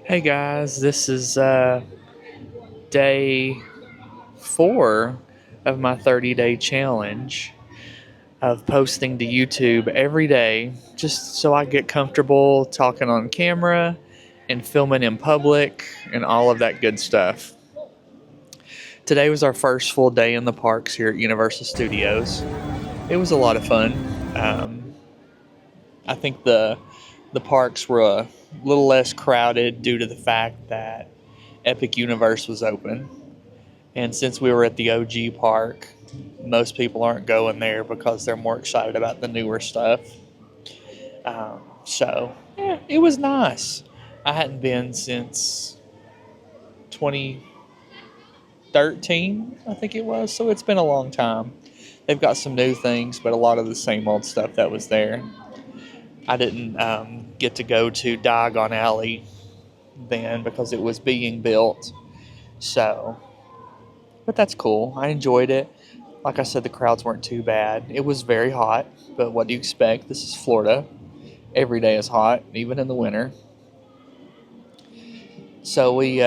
Hey guys, this is day 4 of my 30-day challenge of posting to YouTube every day just so I get comfortable talking on camera and filming in public and all of that good stuff. Today was our first full day in the parks here at Universal Studios. It was a lot of fun. I think the parks were a little less crowded due to the fact that Epic Universe was open. And since we were at the OG park, most people aren't going there because they're more excited about the newer stuff. So, it was nice. I hadn't been since 2013, I think it was. So it's been a long time. They've got some new things, but a lot of the same old stuff that was there. I didn't get to go to Diagon Alley then because it was being built. But that's cool. I enjoyed it. Like I said, the crowds weren't too bad. It was very hot, but what do you expect? This is Florida. Every day is hot, even in the winter. So we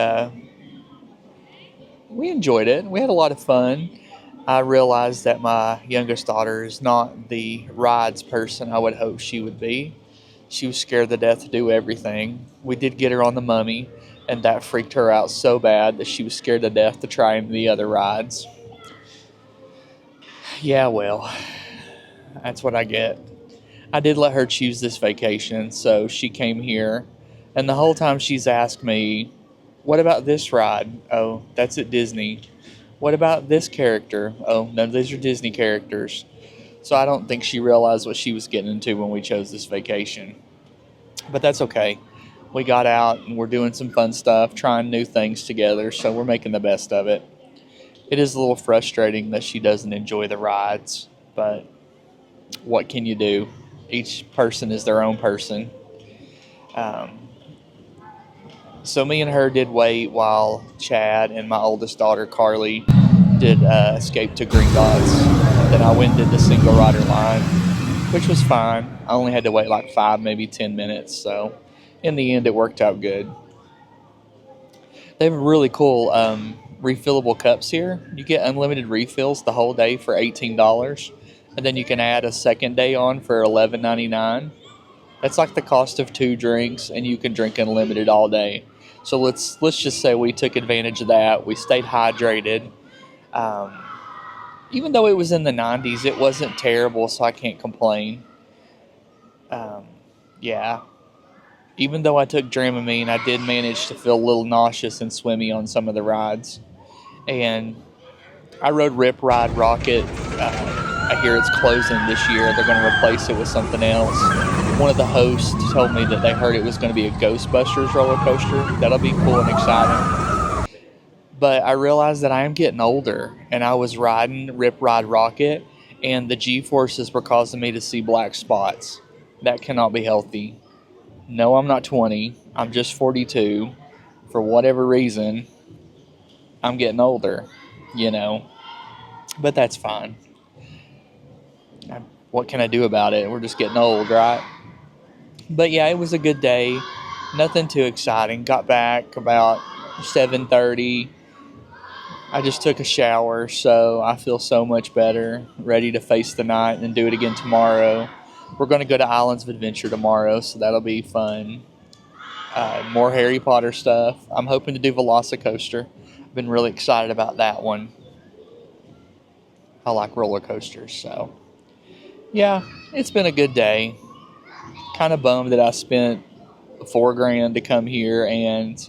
enjoyed it. We had a lot of fun. I realized that my youngest daughter is not the rides person I would hope she would be. She was scared to death to do everything. We did get her on the Mummy, and that freaked her out so bad that she was scared to death to try any of the other rides. Yeah, well, that's what I get. I did let her choose this vacation, so she came here, and the whole time she's asked me, what about this ride? Oh, that's at Disney. What about this character? Oh, no, these are Disney characters. So I don't think she realized what she was getting into when we chose this vacation. But that's okay. We got out and we're doing some fun stuff, trying new things together, so we're making the best of it. It is a little frustrating that she doesn't enjoy the rides, but what can you do? Each person is their own person. So me and her did wait while Chad and my oldest daughter, Carly, did escape to Green Dots. And then I went and did the single rider line, which was fine. I only had to wait like 5, maybe 10 minutes. So in the end, it worked out good. They have really cool refillable cups here. You get unlimited refills the whole day for $18. And then you can add a second day on for $11.99. That's like the cost of 2 drinks, and you can drink unlimited all day. So let's just say we took advantage of that. We stayed hydrated. Even though it was in the 90s, it wasn't terrible, so I can't complain. Yeah. Even though I took Dramamine, I did manage to feel a little nauseous and swimmy on some of the rides. And I rode Rip Ride Rocket. I hear it's closing this year. They're going to replace it with something else. One of the hosts told me that they heard it was going to be a Ghostbusters roller coaster. That'll be cool and exciting. But I realized that I am getting older, and I was riding Rip Ride Rocket, and the G-forces were causing me to see black spots. That cannot be healthy. No, I'm not 20. I'm just 42. For whatever reason, I'm getting older, But that's fine. What can I do about it? We're just getting old, right? But yeah, it was a good day. Nothing too exciting. Got back about 7:30. I just took a shower, so I feel so much better. Ready to face the night and do it again tomorrow. We're going to go to Islands of Adventure tomorrow, so that'll be fun. More Harry Potter stuff. I'm hoping to do Velocicoaster. I've been really excited about that one. I like roller coasters, so yeah, it's been a good day. Kind of bummed that I spent $4,000 to come here, and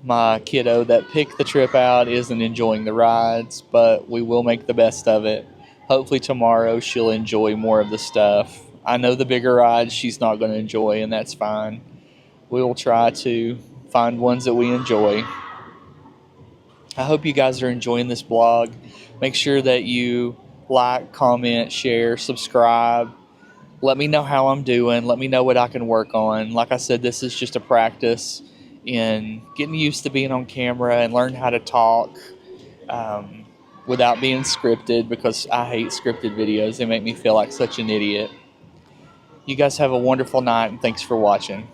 my kiddo that picked the trip out isn't enjoying the rides, but we will make the best of it. Hopefully tomorrow she'll enjoy more of the stuff. I know the bigger rides she's not going to enjoy, and that's fine. We will try to find ones that we enjoy. I hope you guys are enjoying this blog. Make sure that you like, comment, share, subscribe. Let me know how I'm doing. Let me know what I can work on. Like I said, this is just a practice in getting used to being on camera and learn how to talk without being scripted, because I hate scripted videos. They make me feel like such an idiot. You guys have a wonderful night, and thanks for watching.